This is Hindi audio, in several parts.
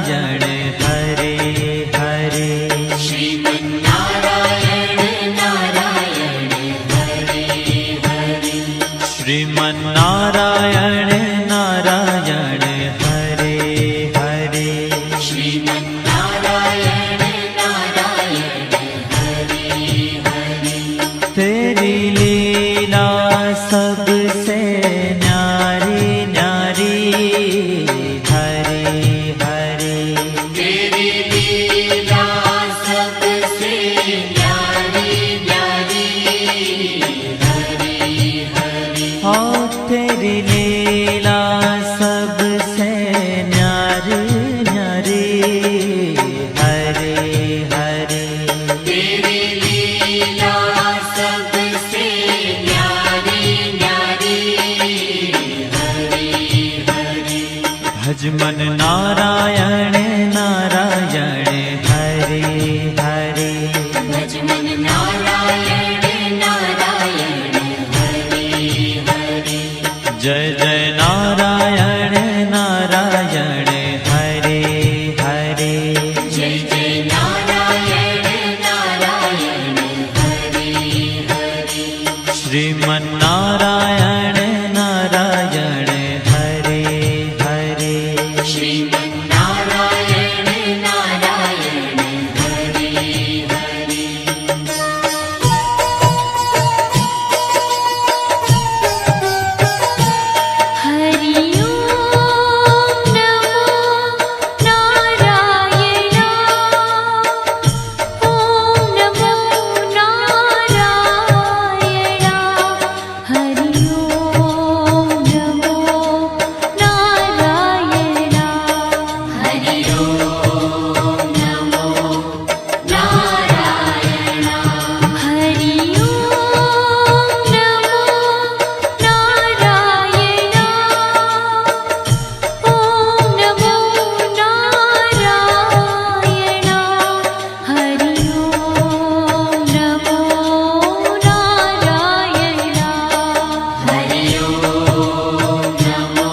हरे हरे श्रीमन्नारायण नारायण हरे हरे श्रीमन्नारायण नारायण हरे हरे श्रीमन्नारायण नारायण हरे हरे तेरी लीला सबसे न्यारी न्यारी हरे हरे तेरी लीला सबसे न्यारी न्यारी हरे हरे ओ तेरी लीला सबसे न्यारी न्यारी हरे हरे तेरी लीला सबसे न्यारी न्यारी हरे हरे भजमन नारायण नारायण हरे हरे भजमन नारायण नारायण हरे हरे जय जय नारायण नारायण हरे हरे जय जय नारायण नारायण हरे हरे श्रीमन्नारायण नारायण हरे हरे श्रीमन्नारायण नारायण हरे हरे हरि ओम नमो नारायण ओम नमो नारायण हरि ओम नमो नारायण हरि ओम नमो नारायण हरि ओम नमो नारायण ओम नमो नारायण हरि ओम नमो नारायण हरि ओम नमो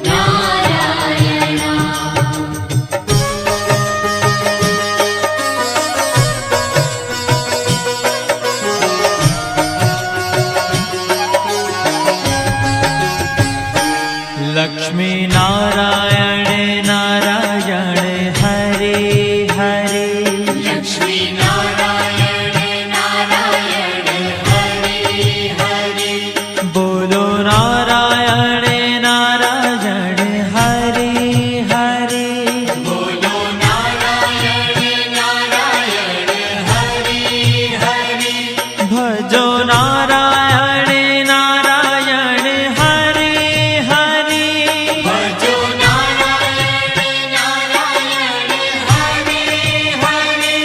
नारायण लक्ष्मी नारायण नारायण हरे हरे लक्ष्मी नारायण नारायण हरे हरे बोलो नारायण नारायण हरे हरे बोलो नारायण नारायण हरे हरे भजो नारायण नारायण हरे हरे भजो नारायण नारायण हरे हरे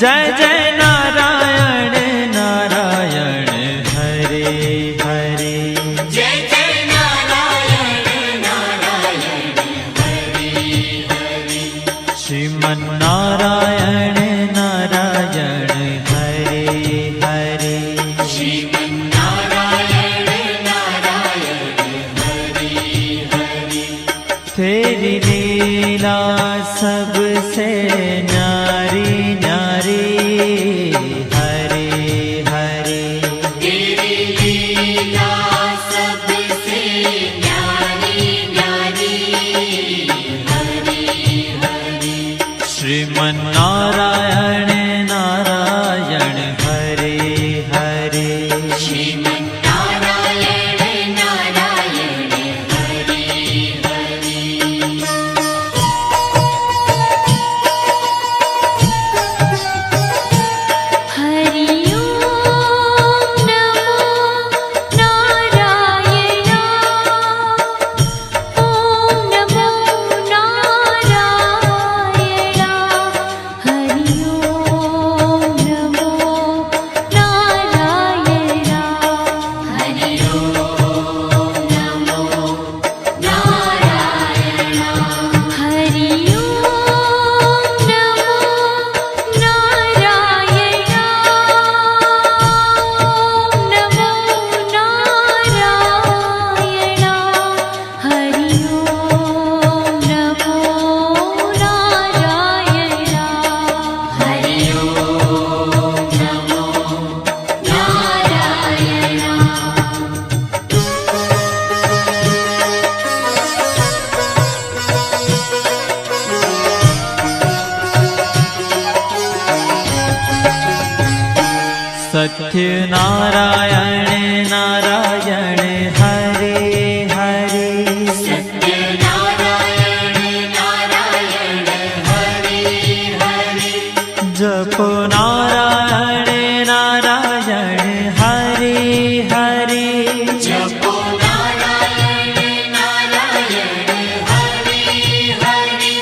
जय जय नारायण नारायण हरे हरे जय जय नारायण नारायण हरे हरे श्रीमन्नारायण नारायण हरे हरे श्रीमन्नारायण नारायण हरे हरे तेरी लीला सबसे न्यारी न्यारी हरे हरे तेरी लीला सबसे न्यारी न्यारी हरे हरे श्रीमन्नारायण नारायण हरे हरे श्रीमन्नारायण नारायण हरे हरे हरि ओम नमो नारायण ओम नमो नारायण हरि ओम सत्यनारायण नारायण हरे हरे सत्यनारायण नारायण हरे हरे जपो नारायण नारायण हरे हरे जपो नारायण नारायण हरे हरे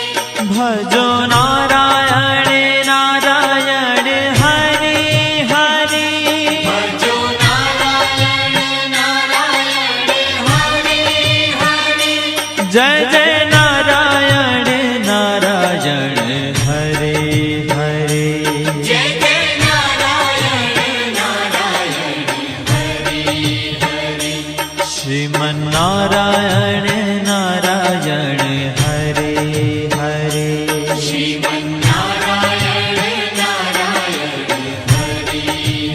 भजो नारायण नारायण हरे हरे भजो नारायण नारायण हरे हरे जय जय नारायण नारायण हरे हरे जय जय नारायण नारायण हरे हरे श्रीमन्नारायण नारायण हरे हरे श्रीमन्नारायण नारायण हरे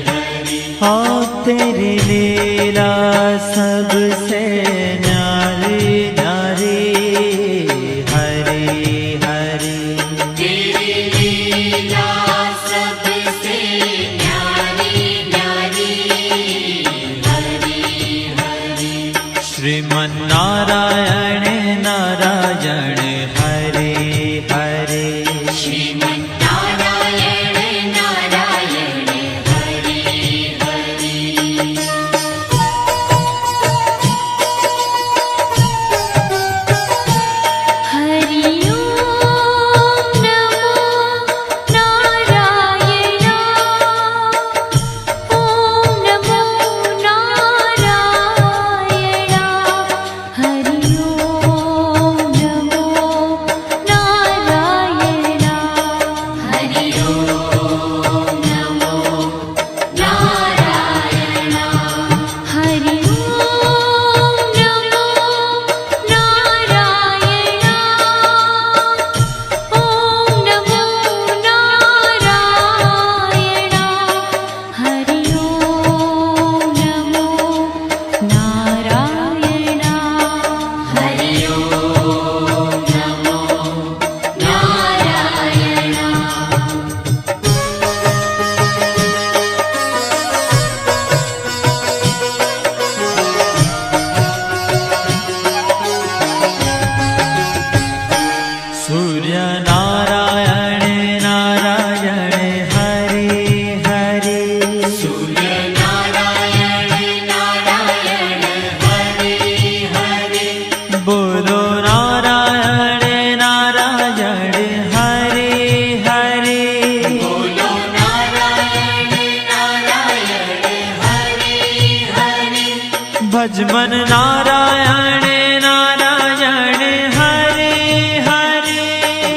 हरे हाँ तेरी लीला सबसे न्यारी न्यारी हरे हरे तेरी लीला सबसे न्यारी न्यारी हरे हरे श्रीमन्नारायण नारायण हरे हरे श्रीमन्नारायण नारायण हरे हरे हरि ओम नमो नारायण ओम नमो नारायण हरि ओम नमो नारायण हरि ओम नमो नारायण हरि ओम नमो नारायण ओम नमो नारायण हरि ओम नमो नारायण हरि ओम नमो नारायण सूर्य नारायण नारायण हरे हरे सूर्य नारायण नारायण हरे हरे बोलो नारायण नारायण हरे हरे बोलो नारायण नारायण हरे हरे भजमन नारायण नारायण हरे हरे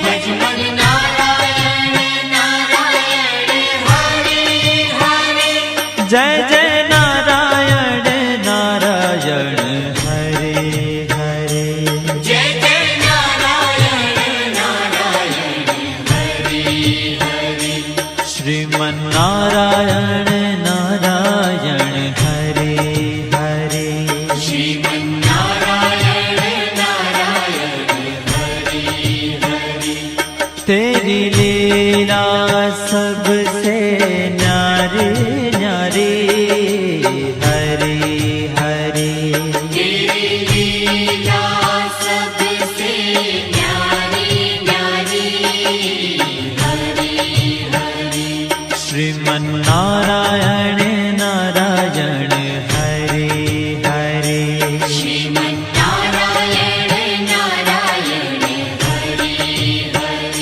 भजमन नारायण नारायण हरे हरे जय जय नारायण नारायण हरे हरे जय जय नारायण नारायण हरे हरे श्रीमन्नारायण नारायण हरे हरे श्रीमन्नारायण नारायण हरे हरे तेरी लीला सबसे न्यारी न्यारी हरे हरे तेरी लीला सबसे न्यारी न्यारी हरे हरे श्रीमन्नारायण नारायण हरे हरे श्रीमन्नारायण नारायण हरे हरे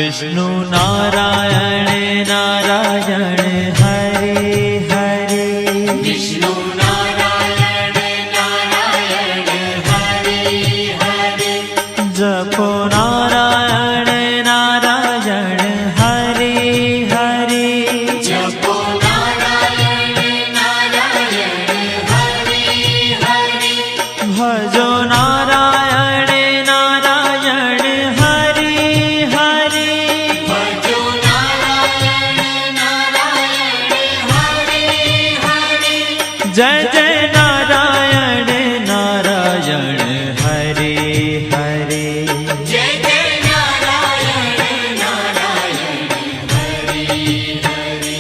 विष्णु नारायण नारायण हरे हरे विष्णु नारायण नारायण हरे हरे जपो नारायण नारायण हरे हरे जपो नारायण नारायण हरे हरे भजो नारायण नारायण हरे हरे भजो नारायण नारायण हरे हरे जय जय नारायण नारायण हरे हरे जय जय नारायण नारायण हरे हरे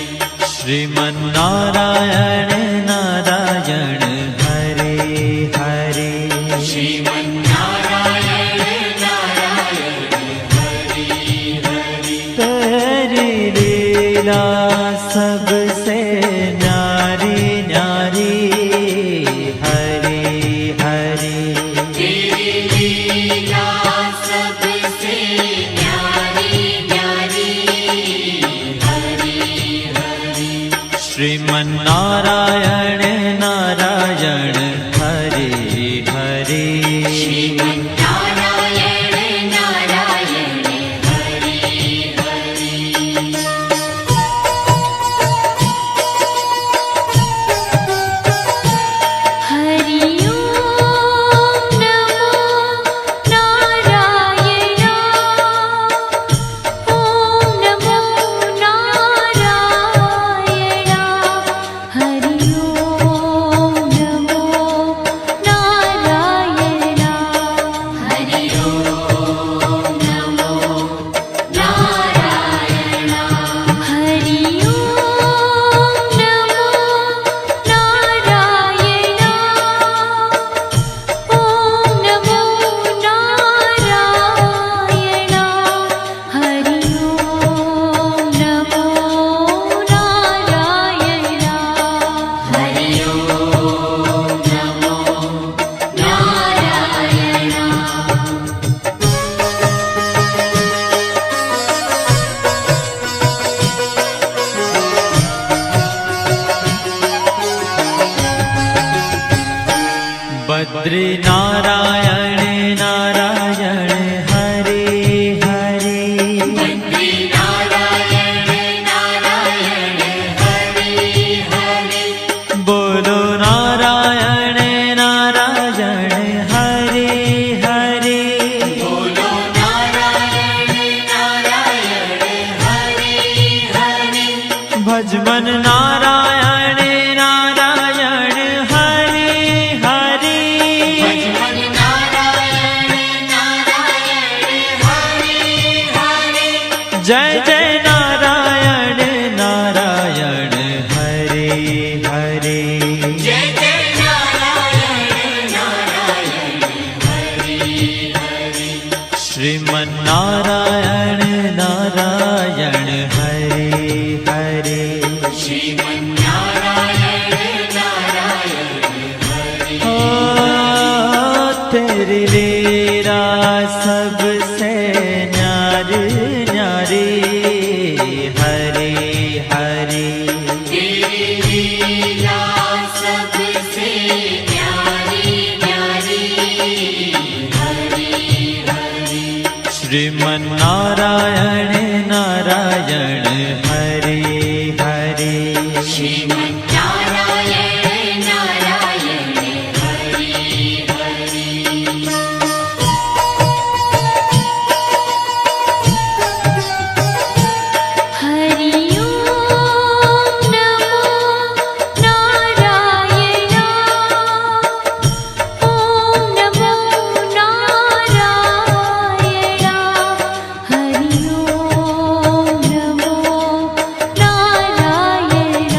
श्रीमन्नारायण नारायण हरे हरे श्रीमन्नारायण नारायण हरे हरे तेरी लीला सबसे न्यारी न्यारी हरे हरे तेरी लीला सबसे न्यारी न्यारी हरे हरे श्रीमन्नारायण नारायण हरे हरे श्रीमन्नारायण नारायण हरे हरे हरि ओम नमो नारायण ओम नमो नारायण हरि ओम नमो नारायण हरि ओम नमो नारायण हरि ओम नमो नारायण ओम नमो नारायण हरि ओम नमो नारायण हरि ओम नमो नारायण बद्री नारायण नारायण हरे हरे बद्री नारायण नारायण हरे हरे बोलो नारायण नारायण हरे हरे बोलो नारायण नारायण हरे हरे भजमन नारायण नारायण हरे हरे भजमन नारायण नारायण हरे हरे जय जय नारायण नारायण हरे हरे जय जय नारायण नारायण हरे हरे श्रीमन्नारायण नारायण हरे हरे श्रीमन्नारायण नारायण हरे ओ तेरी लीला सबसे न्यारी न्यारी हरे हरे तेरी लीला सबसे न्यारी न्यारी हरे हरे श्रीमन्नारायण नारायण हरे हरे श्रीमन्नारायण नारायण हरे हरे हरि ओम नमो नारायण ओम नमो नारायण हरि ओम नमो नारायण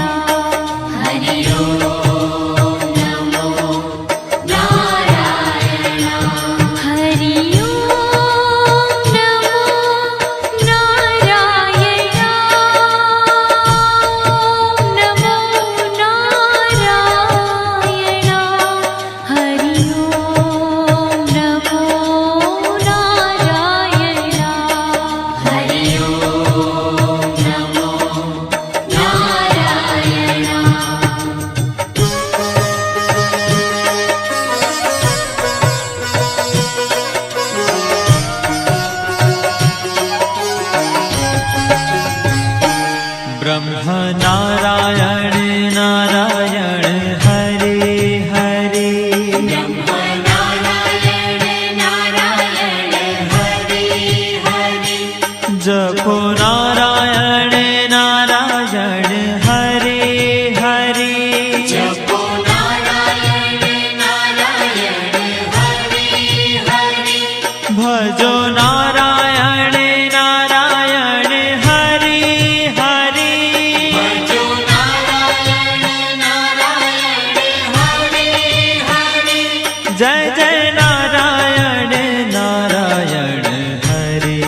जय जय नारायण नारायण हरे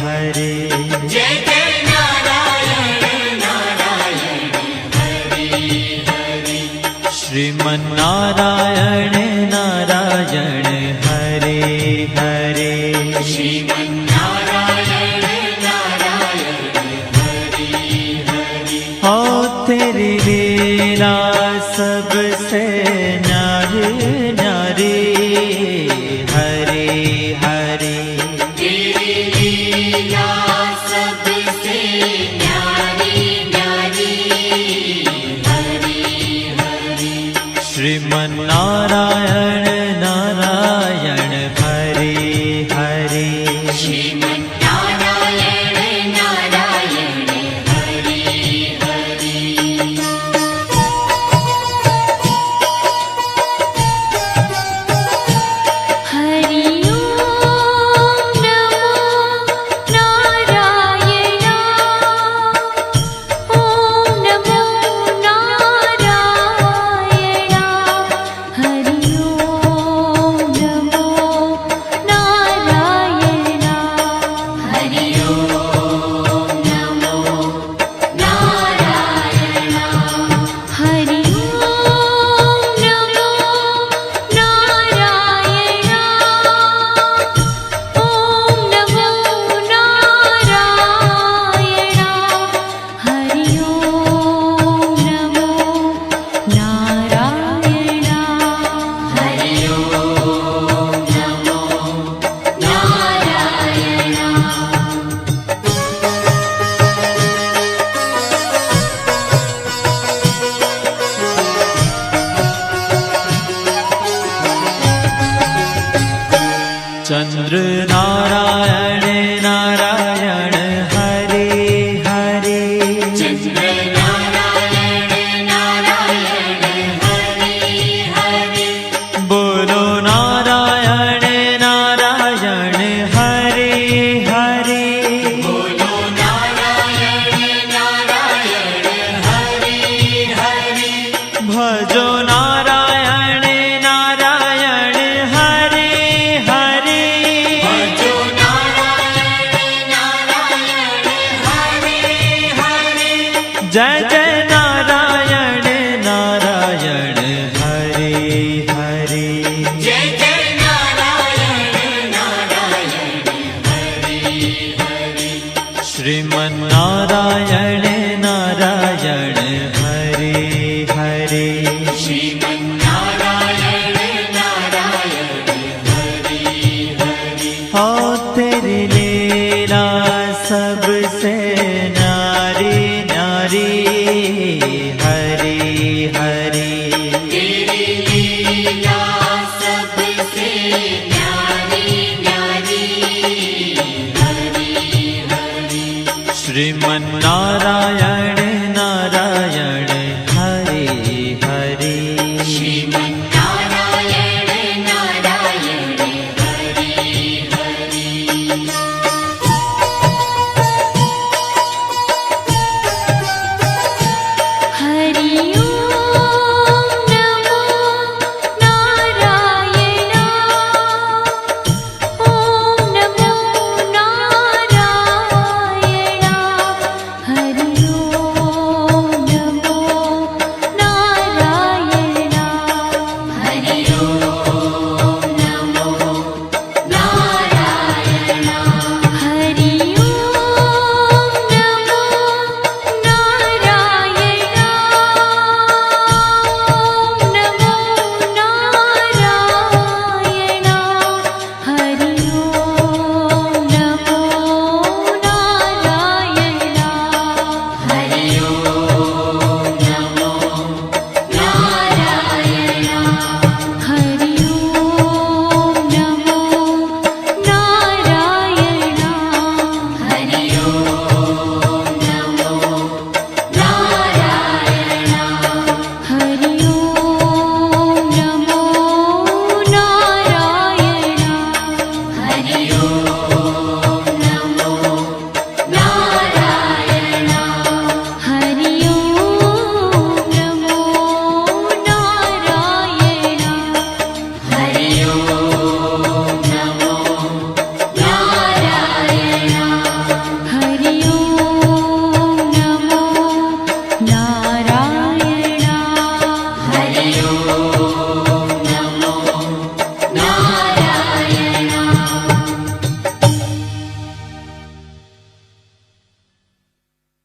हरे जय जय नारायण नारायण हरे हरे श्रीमन्नारायण नारायण हरे हरे श्रीमन्नारायण नारायण हरे हरे हो तेरी लीला सबसे न्यारी न्यारी हरे हरे तेरी लीला सबसे न्यारी न्यारी हरे हरे श्रीमन्नारायण नारायण हरे हरे श्रीमन्नारायण नारायण हरे हरे हरि ओम नमो नारायण ओम नमो नारायण हरि ओम नमो नारायण हरि ओम नमो नारायण हरि ओम नमो नारायण ओम नमो नारायण हरि ओम नमो नारायण हरि ओम नमो नारायण चंद्र नारायण नारायण हरे हरे चंद्र नारायण नारायण हरे हरे बोलो नारायण नारायण हरे हरे बोलो नारायण नारायण हरे हरे भजो नारायण नारायण हरे हरे भजो नारायण नारायण हरे हरे जय जय नारायण नारायण हरे हरे जय जय नारायण नारायण हरे हरे श्रीमन्नारायण नारायण हरे हरे श्रीमन्नारायण नारायण हरे हरे हो तेरी लीला सबसे न्यारी न्यारी हरे हरे तेरी लीला सबसे न्यारी न्यारी हरे हरे श्रीमन्नारायण नारायण हरे हरे श्रीमन्नारायण